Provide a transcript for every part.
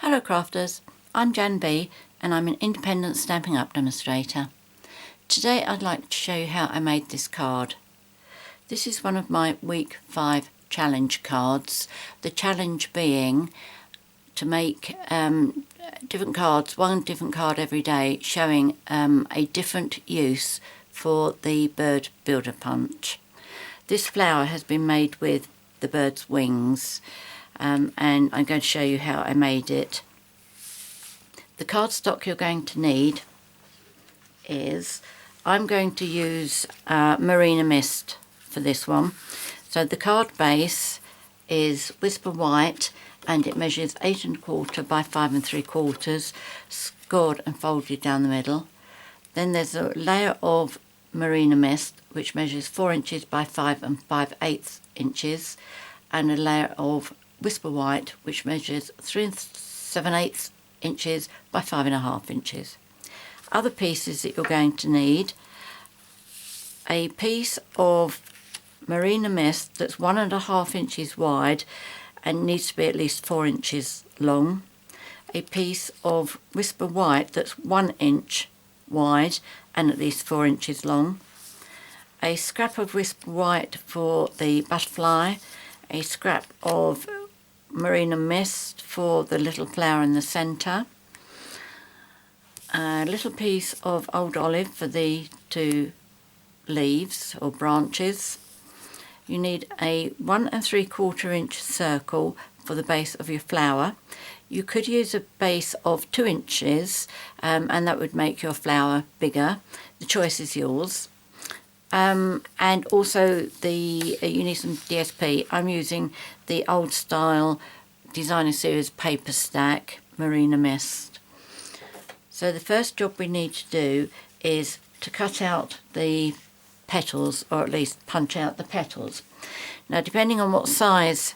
Hello crafters, I'm JanB and I'm an independent Stampin' Up demonstrator. Today I'd like to show you how I made this card. This is one of my week 5 challenge cards. The challenge being to make different cards, one different card every day, showing a different use for the bird builder punch. This flower has been made with the bird's wings. And I'm going to show you how I made it. The cardstock you're going to need is, I'm going to use Marina Mist for this one. So the card base is Whisper White and it measures 8 1/4 by 5 3/4, scored and folded down the middle. Then there's a layer of Marina Mist which measures 4 inches by 5 5/8 inches, and a layer of Whisper White which measures 3 7/8 inches by 5 1/2 inches. Other pieces that you're going to need: a piece of Marina Mist that's 1 1/2 inches wide and needs to be at least 4 inches long, a piece of Whisper White that's 1 inch wide and at least 4 inches long, a scrap of Whisper White for the butterfly, a scrap of Marina Mist for the little flower in the centre, a little piece of old olive for the 2 leaves or branches. You need a 1 3/4 inch circle for the base of your flower. You could use a base of 2 inches and that would make your flower bigger. The choice is yours. And also you need some DSP. I'm using the old style designer series paper stack Marina Mist. So the first job we need to do is to cut out the petals, or at least punch out the petals. Now, depending on what size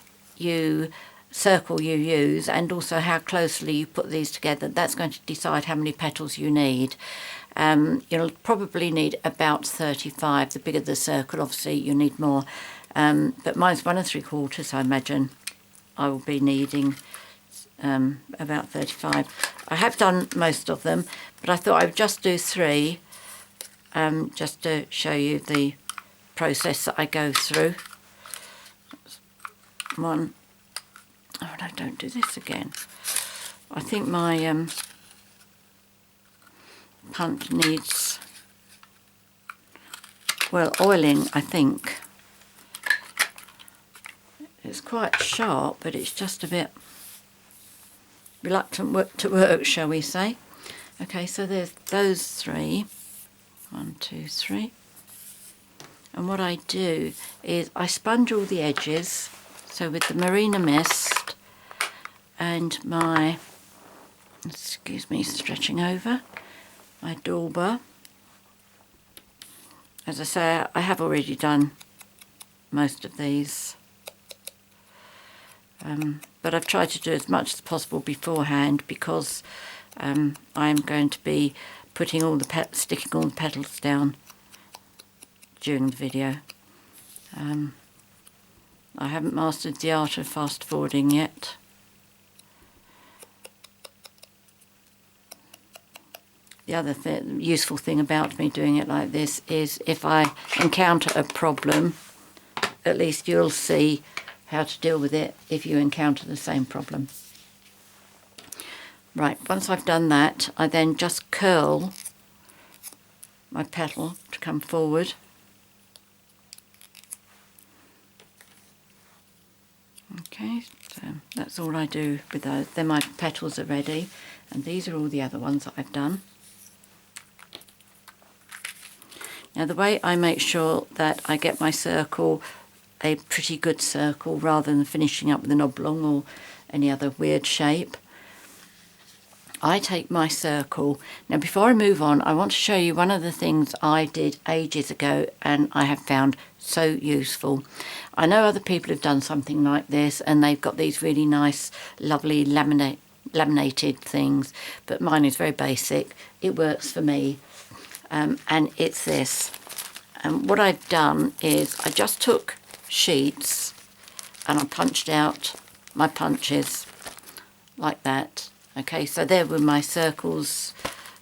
circle you use and also how closely you put these together, that's going to decide how many petals you need. You'll probably need about 35. The bigger the circle, obviously you need more, but mine's 1 3/4, so I imagine I will be needing about 35. I have done most of them, but I thought I would just do 3 just to show you the process that I go through. One. Oh no, don't do this again. I think my punch needs, well, oiling, I think. It's quite sharp, but it's just a bit reluctant to work, shall we say. Okay, so there's those 3. 1, 2, 3. And what I do is I sponge all the edges. So with the Marina Mist and my, excuse me, stretching over, my Dauber. As I say, I have already done most of these. But I've tried to do as much as possible beforehand because I'm going to be putting all the sticking all the petals down during the video. I haven't mastered the art of fast forwarding yet. The other useful thing about me doing it like this is if I encounter a problem, at least you'll see how to deal with it if you encounter the same problem. Right, once I've done that, I then just curl my petal to come forward. Okay, so that's all I do with those. Then my petals are ready, and these are all the other ones that I've done. Now the way I make sure that I get my circle a pretty good circle rather than finishing up with an oblong or any other weird shape, I take my circle. Now before I move on, I want to show you one of the things I did ages ago and I have found so useful. I know other people have done something like this and they've got these really nice lovely laminated things, but mine is very basic. It works for me, and it's this. And what I've done is I just took sheets and I punched out my punches like that, Okay, so there were my circles,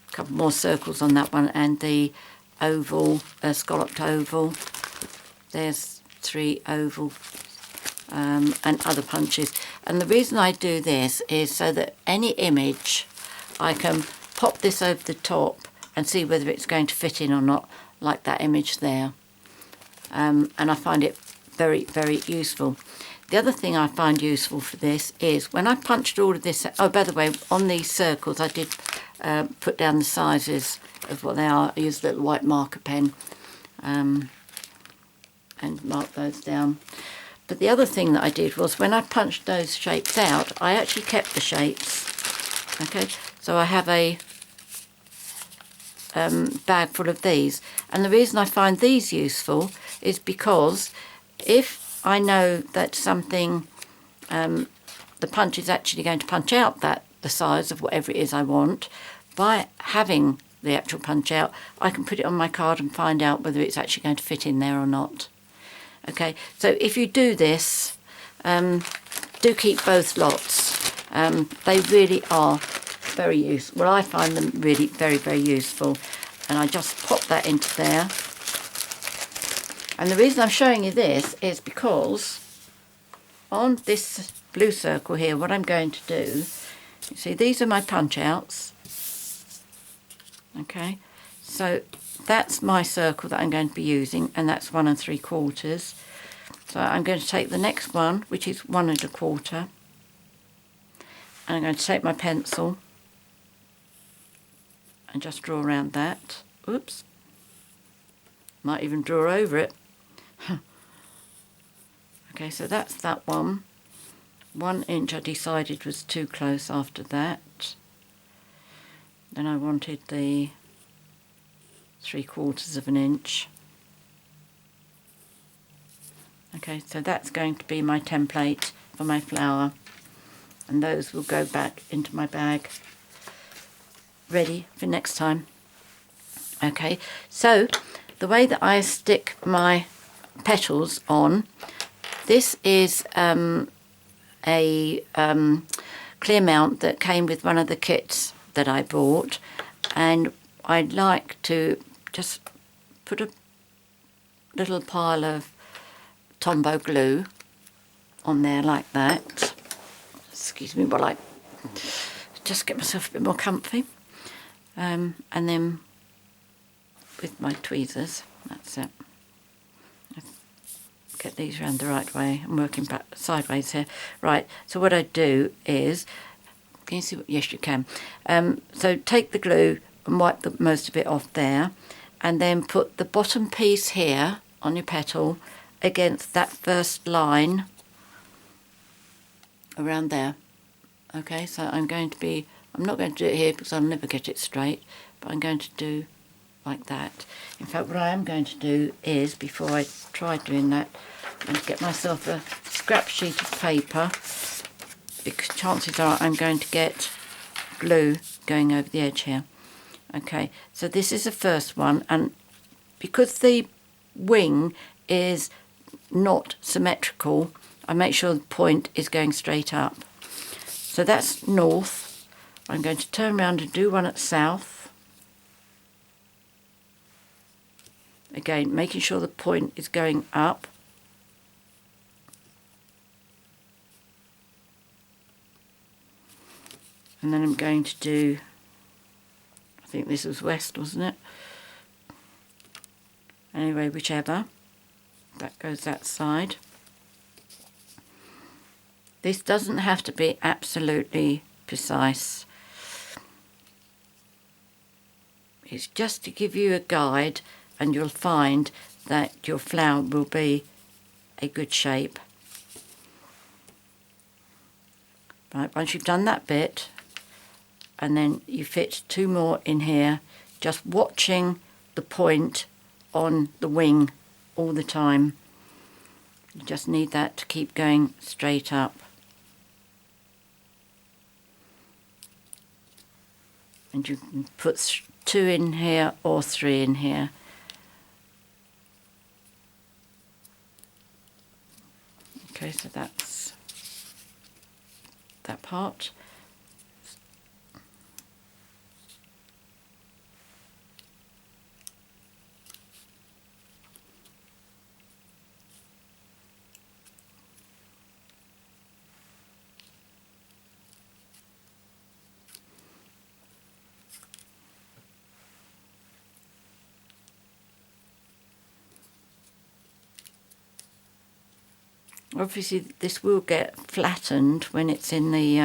a couple more circles on that one, and the oval, scalloped oval. There's 3 oval and other punches. And the reason I do this is so that any image I can pop this over the top and see whether it's going to fit in or not, like that image there. And I find it very, very useful. The other thing I find useful for this is when I punched all of this, oh, by the way, on these circles I did put down the sizes of what they are. I used a little white marker pen and mark those down. But the other thing that I did was when I punched those shapes out, I actually kept the shapes. Okay, so I have a bag full of these. And the reason I find these useful is because if I know that something, the punch is actually going to punch out the size of whatever it is I want, by having the actual punch out, I can put it on my card and find out whether it's actually going to fit in there or not. Okay, so if you do this, do keep both lots. They really are very useful. Well, I find them really very, very useful. And I just pop that into there. And the reason I'm showing you this is because on this blue circle here, what I'm going to do, you see, these are my punch outs. Okay, so that's my circle that I'm going to be using, and that's 1 3/4. So I'm going to take the next one, which is 1 1/4, and I'm going to take my pencil and just draw around that. Oops, might even draw over it. Okay, so that's that one. 1 inch I decided was too close after that. Then I wanted the 3/4 of an inch. Okay, so that's going to be my template for my flower, and those will go back into my bag ready for next time. Okay, so the way that I stick my petals on, this is a clear mount that came with one of the kits that I bought, and I'd like to just put a little pile of Tombow glue on there like that. Excuse me while I just get myself a bit more comfy, and then with my tweezers, that's it. Get these around the right way. I'm working back sideways here. Right, so what I do is, can you see what? Yes, you can. So take the glue and wipe the most of it off there, and then put the bottom piece here on your petal against that first line around there. Okay, so I'm not going to do it here because I'll never get it straight, but I'm going to do like that. In fact, what I am going to do is, before I try doing that, I'm going to get myself a scrap sheet of paper, because chances are I'm going to get glue going over the edge here. Okay, so this is the first one, and because the wing is not symmetrical, I make sure the point is going straight up. So that's north. I'm going to turn around and do one at south. Again, making sure the point is going up. And then I'm going to do, I think this was west, wasn't it? Anyway, whichever. That goes that side. This doesn't have to be absolutely precise. It's just to give you a guide, and you'll find that your flower will be a good shape. Right, once you've done that bit, and then you fit 2 more in here, just watching the point on the wing all the time. You just need that to keep going straight up. And you can put 2 in here or 3 in here. Okay, so that's that part. Obviously this will get flattened when it's in the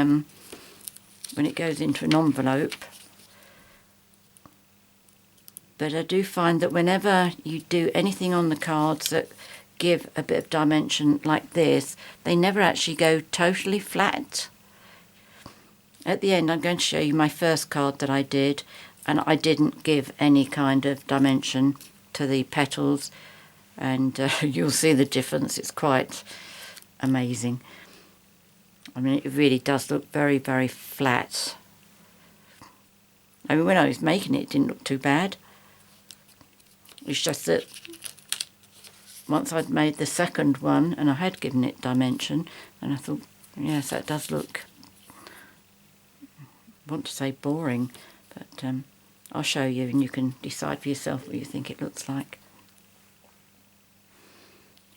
when it goes into an envelope, but I do find that whenever you do anything on the cards that give a bit of dimension like this, they never actually go totally flat. At the end I'm going to show you my first card that I did, and I didn't give any kind of dimension to the petals, and you'll see the difference. It's quite amazing. I mean, it really does look very, very flat. I mean, when I was making it, it didn't look too bad. It's just that once I'd made the second one and I had given it dimension, and I thought, yes, that does look, I want to say boring, but I'll show you and you can decide for yourself what you think it looks like.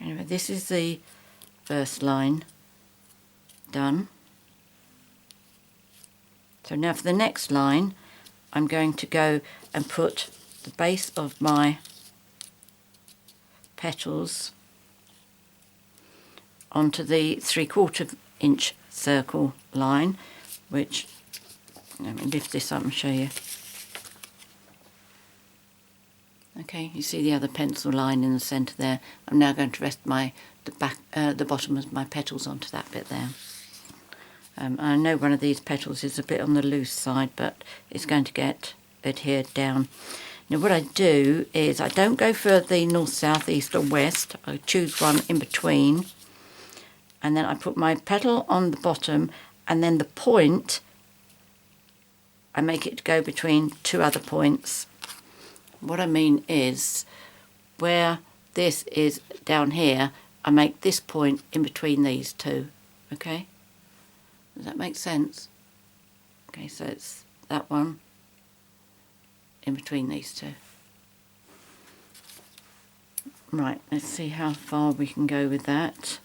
Anyway, this is the first line done. So now for the next line, I'm going to go and put the base of my petals onto the 3/4 inch circle line, which, let me lift this up and show you. Okay, you see the other pencil line in the centre there. I'm now going to rest the bottom of my petals onto that bit there. I know one of these petals is a bit on the loose side, but it's going to get adhered down. Now what I do is I don't go for the north, south, east or west. I choose one in between, and then I put my petal on the bottom, and then the point, I make it go between two other points. What I mean is, where this is down here, I make this point in between these two. Okay? Does that make sense? Okay, so it's that one in between these two. Right, let's see how far we can go with that.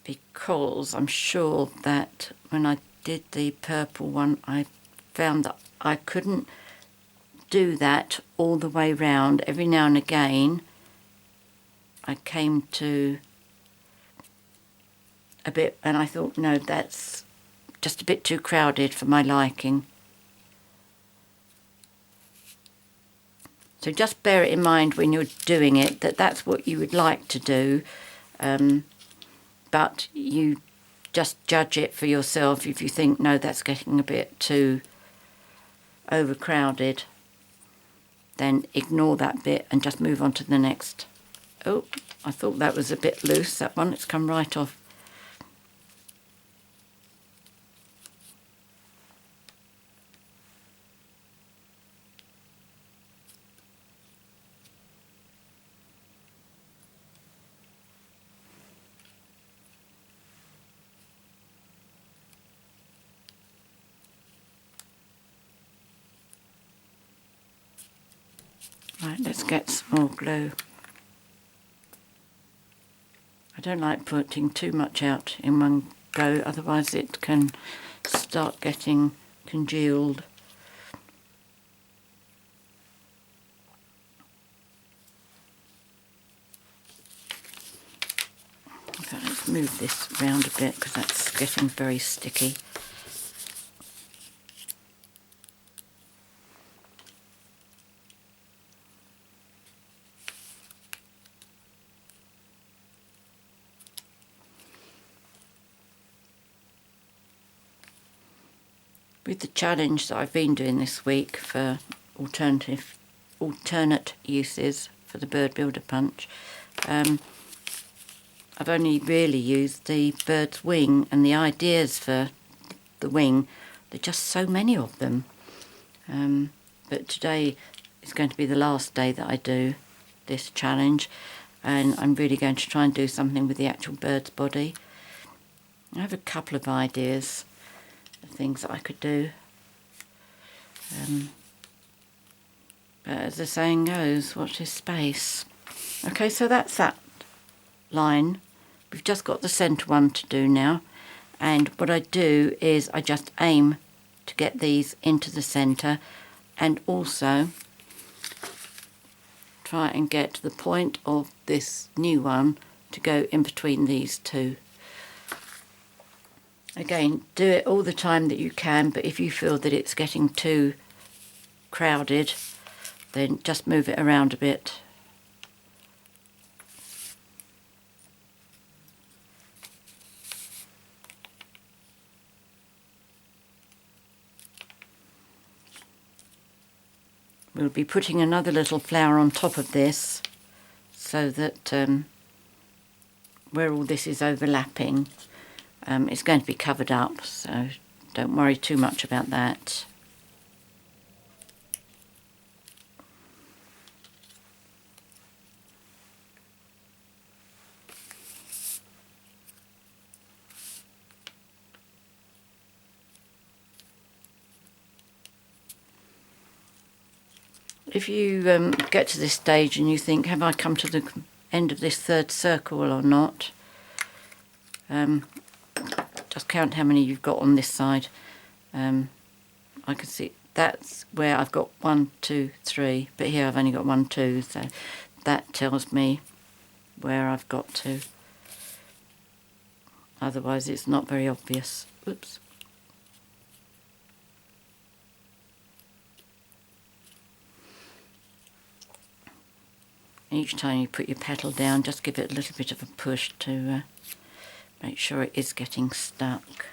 Because I'm sure that when I did the purple one, I found that I couldn't do that all the way round. Every now and again I came to a bit and I thought, no, that's just a bit too crowded for my liking. So just bear it in mind when you're doing it, that that's what you would like to do, but you just judge it for yourself. If you think, no, that's getting a bit too overcrowded, then ignore that bit and just move on to the next. Oh, I thought that was a bit loose, that one. It's come right off. Right, let's get some more glue. I don't like putting too much out in one go, otherwise it can start getting congealed. Okay, let's move this round a bit because that's getting very sticky. With the challenge that I've been doing this week for alternate uses for the Bird Builder Punch, I've only really used the bird's wing, and the ideas for the wing, there are just so many of them. But today is going to be the last day that I do this challenge, and I'm really going to try and do something with the actual bird's body. I have a couple of ideas, things that I could do, but as the saying goes, watch this space. Okay, so that's that line. We've just got the centre one to do now, and what I do is I just aim to get these into the centre, and also try and get the point of this new one to go in between these two. Again, do it all the time that you can, but if you feel that it's getting too crowded, then just move it around a bit. We'll be putting another little flower on top of this so that where all this is overlapping, it's going to be covered up, so don't worry too much about that. If you get to this stage and you think, have I come to the end of this third circle or not, just count how many you've got on this side. I can see that's where I've got 1, 2, 3, but here I've only got 1, 2, so that tells me where I've got to. Otherwise it's not very obvious. Oops. Each time you put your petal down, just give it a little bit of a push to make sure it is getting stuck.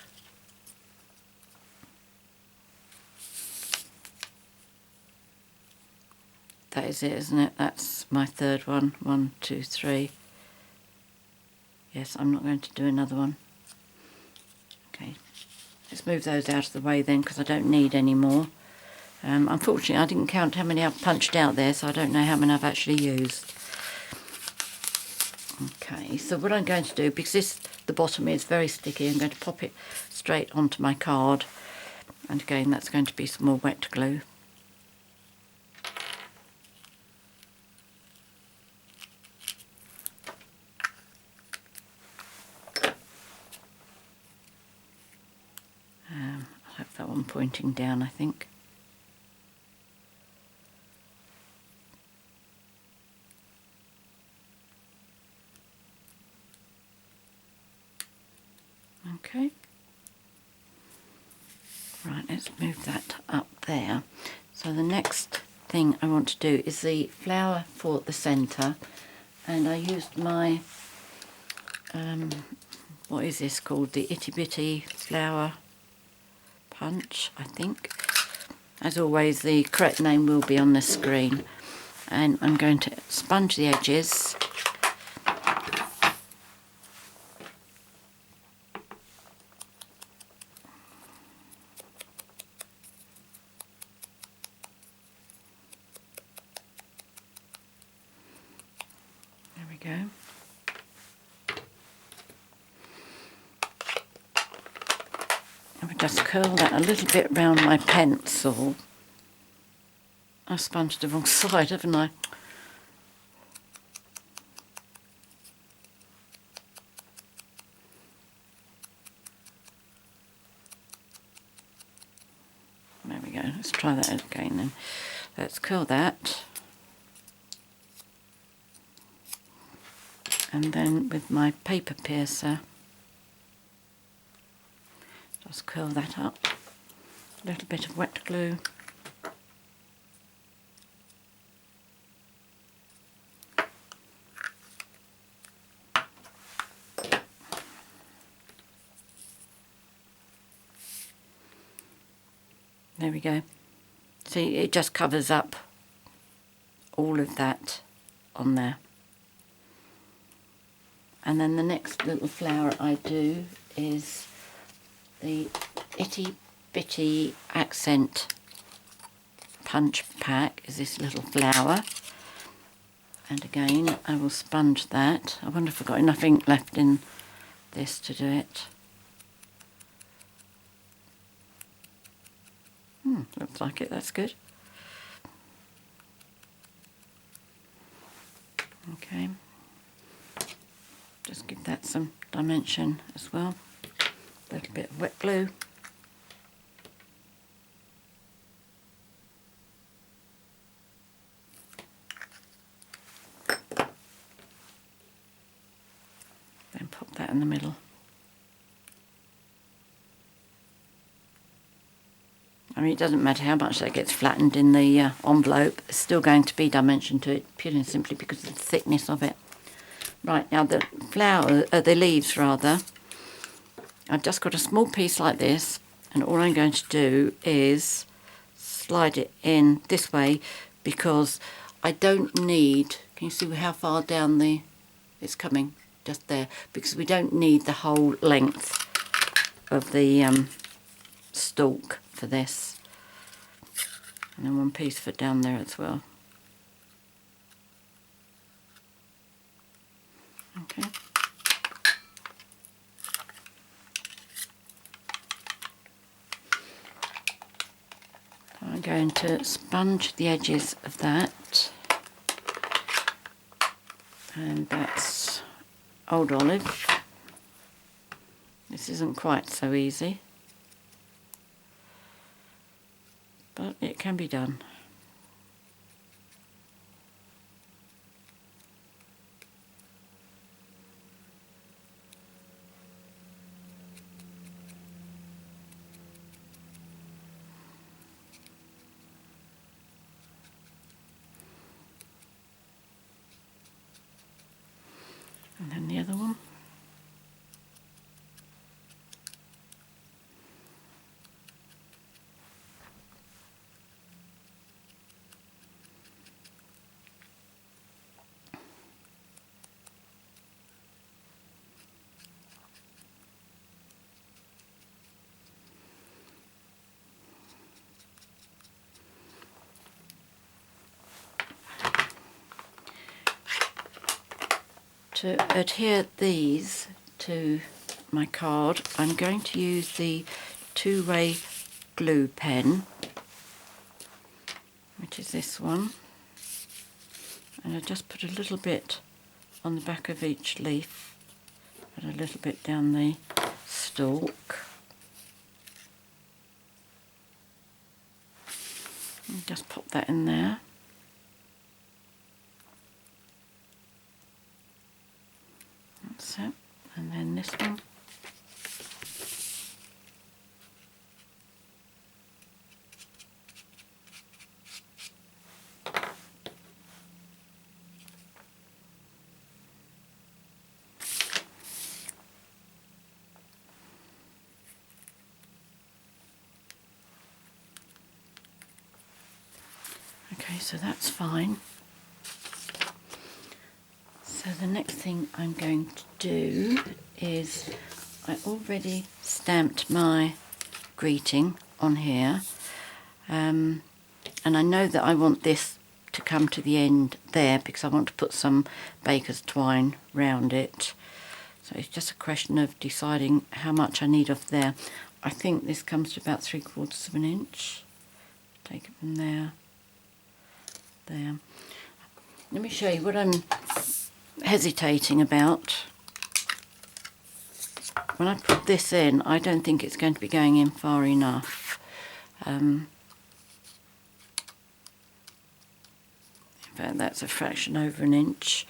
That is it, isn't it? That's my third one. 1, 2, 3. Yes, I'm not going to do another one. Okay, let's move those out of the way then, because I don't need any more. Unfortunately, I didn't count how many I've punched out there, so I don't know how many I've actually used. Okay, so what I'm going to do, because the bottom is very sticky, I'm going to pop it straight onto my card. And again, that's going to be some more wet glue. I have that one pointing down, I think. Okay, right, let's move that up there. So the next thing I want to do is the flower for the centre, and I used my, what is this called? The Itty Bitty Flower Punch, I think. As always, the correct name will be on the screen. And I'm going to sponge the edges. There we go. I would just curl that a little bit round my pencil. I sponged the wrong side, haven't I? There we go. Let's try that again then. Let's curl that. And then with my paper piercer, just curl that up. A little bit of wet glue. There we go. See, it just covers up all of that on there. And then the next little flower I do is the Itty Bitty Accent Punch Pack, is this little flower. And again, I will sponge that. I wonder if I've got enough ink left in this to do it. Looks like it, that's good. Okay. Just give that some dimension as well. A little bit of wet glue. that in the middle. I mean, it doesn't matter how much that gets flattened in the envelope, it's still going to be dimension to it, purely and simply because of the thickness of it. Right, now the the leaves rather, I've just got a small piece like this, and all I'm going to do is slide it in this way because I don't need, can you see how far down it's coming? Just there, because we don't need the whole length of the stalk for this. And then one piece for down there as well. Okay. So I'm going to sponge the edges of that. And that's Old Olive. This isn't quite so easy, but it can be done. And then the other one. To adhere these to my card, I'm going to use the two-way glue pen, which is this one, and I just put a little bit on the back of each leaf and a little bit down the stalk. And just pop that in there. That's it. And then this one. Okay, so that's fine. So the next thing I'm going to do is, I already stamped my greeting on here, and I know that I want this to come to the end there because I want to put some baker's twine round it. So it's just a question of deciding how much I need off there. I think this comes to about 3/4 of an inch. Take it from there. There. Let me show you what I'm hesitating about. When I put this in, I don't think it's going to be going in far enough. In fact, that's a fraction over an inch.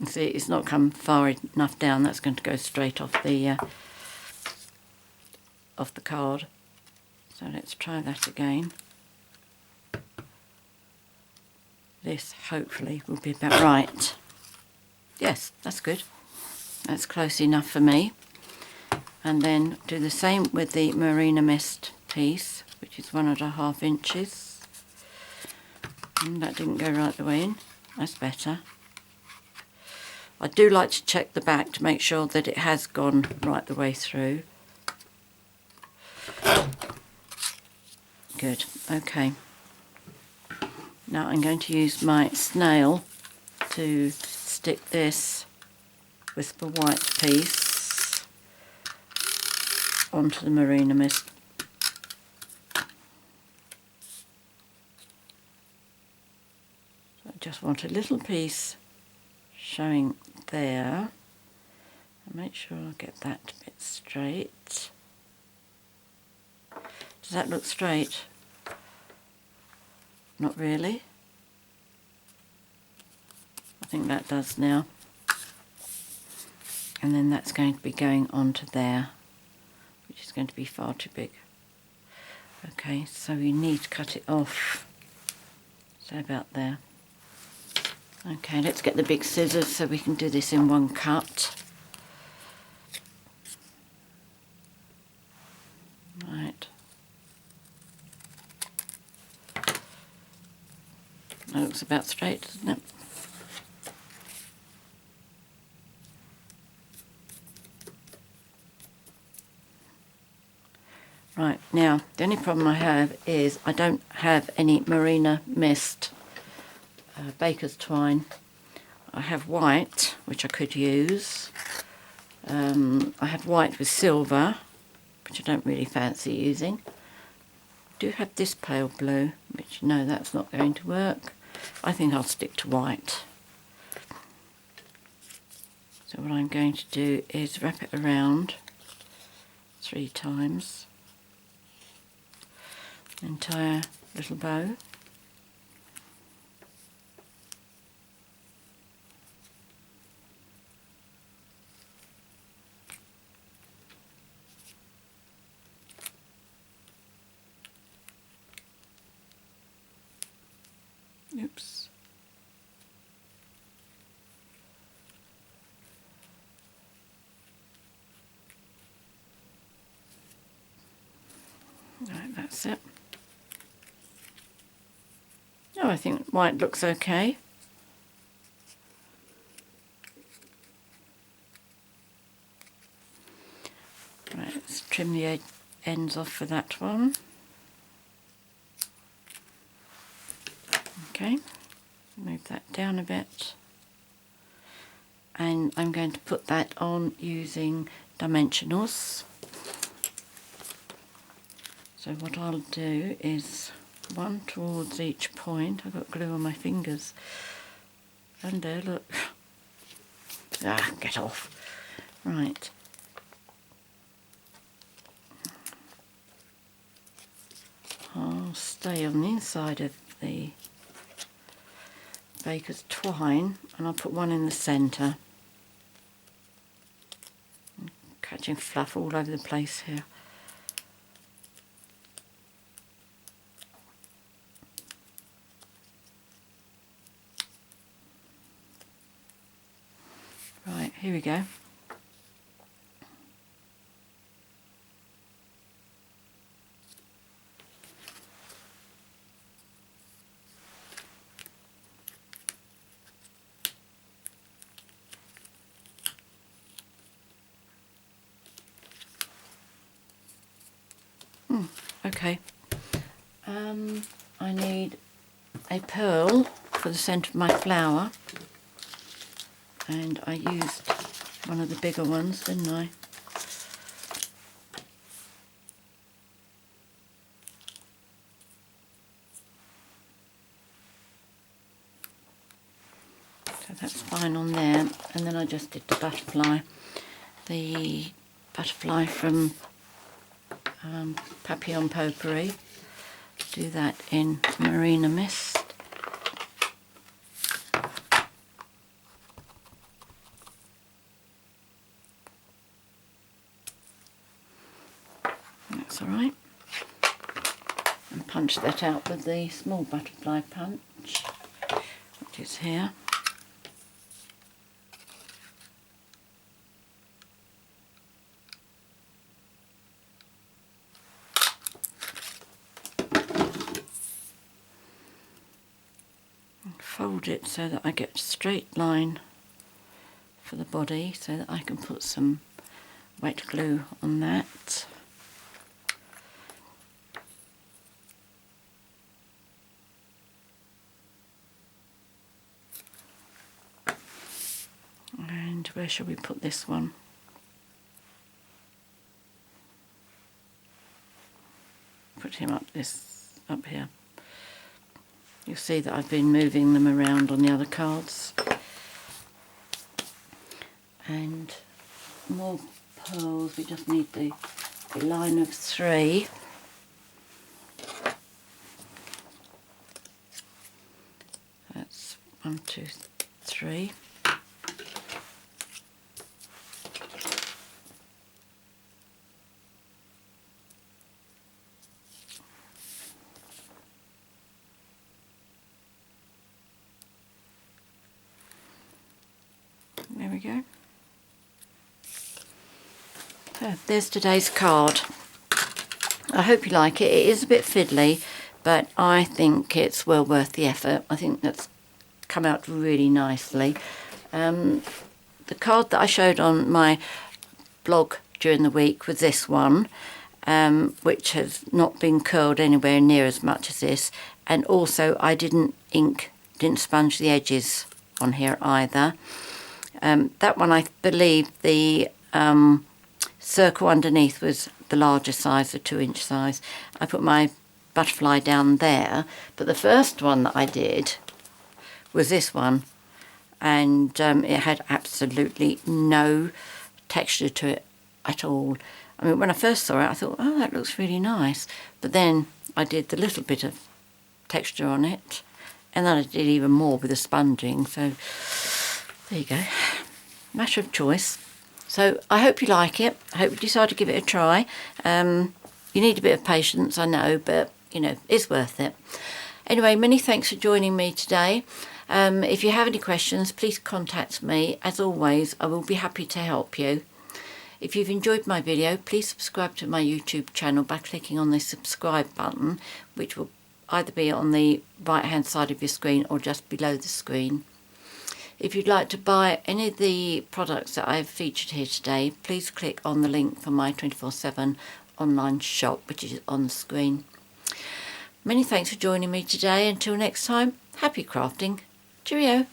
You see, it's not come far enough down. That's going to go straight off the card. So let's try that again. This hopefully will be about right. Yes, that's good. That's close enough for me. And then do the same with the Marina Mist piece, which is 1.5 inches. And that didn't go right the way in. That's better. I do like to check the back to make sure that it has gone right the way through. Good, okay. Now I'm going to use my snail to stick this Whisper White piece onto the Marina Mist. So I just want a little piece showing there. And make sure I get that bit straight. Does that look straight? Not really. I think that does now. And then that's going to be going onto there, which is going to be far too big. Okay, so we need to cut it off. So about there. Okay, let's get the big scissors so we can do this in one cut. Right. That looks about straight, doesn't it? Right, now the only problem I have is I don't have any Marina Mist baker's twine. I have white, which I could use. I have white with silver, which I don't really fancy using. I do have this pale blue, which no, that's not going to work. I think I'll stick to white. So what I'm going to do is wrap it around 3 times. Entire little bow. Oops. Right, that's it. Oh, I think white looks okay. Right, let's trim the ends off for that one. Okay, move that down a bit. And I'm going to put that on using dimensionals. So what I'll do is one towards each point. I've got glue on my fingers. And there, look. Ah, get off. Right. I'll stay on the inside of the baker's twine and I'll put one in the centre. I'm catching fluff all over the place here. Right, here we go. Okay. I need a pearl for the centre of my flower. And I used one of the bigger ones, didn't I? So that's fine on there. And then I just did the butterfly. The butterfly from Papillon Potpourri. Do that in Marina Mist. That's alright. And punch that out with the small butterfly punch, which is here. Fold it so that I get a straight line for the body so that I can put some wet glue on that. And where shall we put this one? Put him up here. You'll see that I've been moving them around on the other cards. And more pearls, we just need the line of 3. That's 1, 2, 3. There we go. So there's today's card. I hope you like it. It is a bit fiddly, but I think it's well worth the effort. I think that's come out really nicely. The card that I showed on my blog during the week was this one, which has not been curled anywhere near as much as this, and also I didn't sponge the edges on here either. That one, I believe the circle underneath was the larger size, the 2-inch size. I put my butterfly down there, but the first one that I did was this one, and it had absolutely no texture to it at all. I mean, when I first saw it, I thought, oh, that looks really nice, but then I did the little bit of texture on it, and then I did even more with the sponging, so there you go. Matter of choice. So I hope you like it. I hope you decide to give it a try. You need a bit of patience, I know, but you know, it's worth it. Anyway, many thanks for joining me today. If you have any questions, please contact me. As always, I will be happy to help you. If you've enjoyed my video, please subscribe to my YouTube channel by clicking on the subscribe button, which will either be on the right hand side of your screen or just below the screen. If you'd like to buy any of the products that I've featured here today, please click on the link for my 24/7 online shop, which is on the screen. Many thanks for joining me today. Until next time, happy crafting. Cheerio.